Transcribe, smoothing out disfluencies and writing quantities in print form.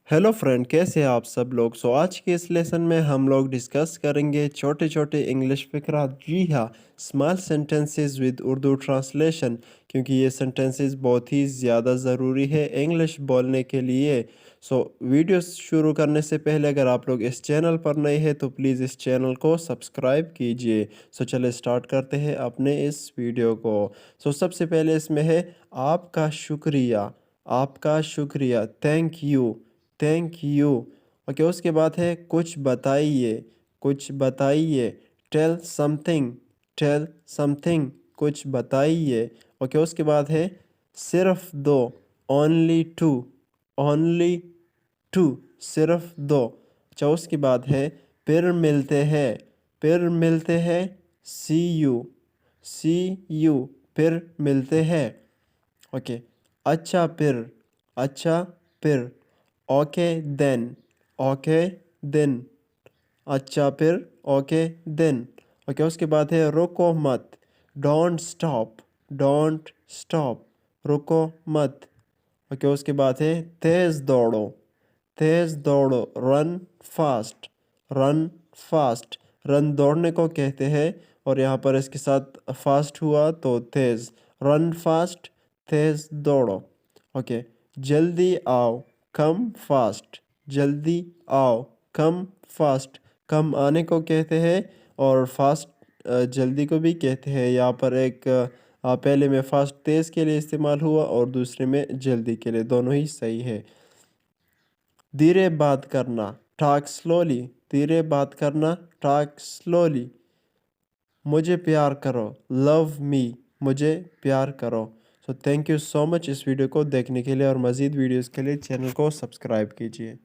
Hello friend, कैसे हैं आप सब लोग। आज के इस लेसन में हम लोग डिस्कस करेंगे छोटे छोटे इंग्लिश फ़िक्रात। जी हाँ, small sentences with Urdu translation, क्योंकि ये सेंटेंसेस बहुत ही ज़्यादा ज़रूरी है इंग्लिश बोलने के लिए। वीडियो शुरू करने से पहले अगर आप लोग इस चैनल पर नए हैं तो प्लीज़ इस चैनल को सब्सक्राइब कीजिए। चले स्टार्ट करते हैं अपने इस वीडियो को। सबसे पहले इसमें है आपका शुक्रिया। आपका शुक्रिया, thank you. Thank you. Okay, उसके बाद है कुछ बताइए। कुछ बताइए, टेल समथिंग। टेल समथिंग, कुछ बताइए। ओके, उसके बाद है सिर्फ दो। Only to. ओनली टू, सिर्फ दो। अच्छा, उसके बाद है फिर मिलते हैं। फिर मिलते हैं, सी यू। सी यू, फिर मिलते हैं। ओके, अच्छा फिर। अच्छा फिर, ओके देन। ओके देन, अच्छा फिर, ओके देन। ओके, उसके बाद है रुको मत। Don't stop. डोंट स्टॉप, रुको मत। ओके, उसके बाद है तेज़ दौड़ो। तेज़ दौड़ो, run fast. Run fast, run दौड़ने को कहते हैं और यहाँ पर इसके साथ फास्ट हुआ तो तेज़। रन फास्ट, तेज़ दौड़ो। ओके, जल्दी आओ। Come fast. जल्दी आओ, कम फास्ट। कम आने को कहते हैं और फास्ट जल्दी को भी कहते हैं। यहाँ पर एक पहले में फास्ट तेज़ के लिए इस्तेमाल हुआ और दूसरे में जल्दी के लिए, दोनों ही सही है। धीरे बात करना, टॉक स्लोली। धीरे बात करना, टॉक स्लोली। मुझे प्यार करो, लव मी। मुझे प्यार करो। थैंक यू सो मच इस वीडियो को देखने के लिए और मज़ीद वीडियोस के लिए चैनल को सब्सक्राइब कीजिए।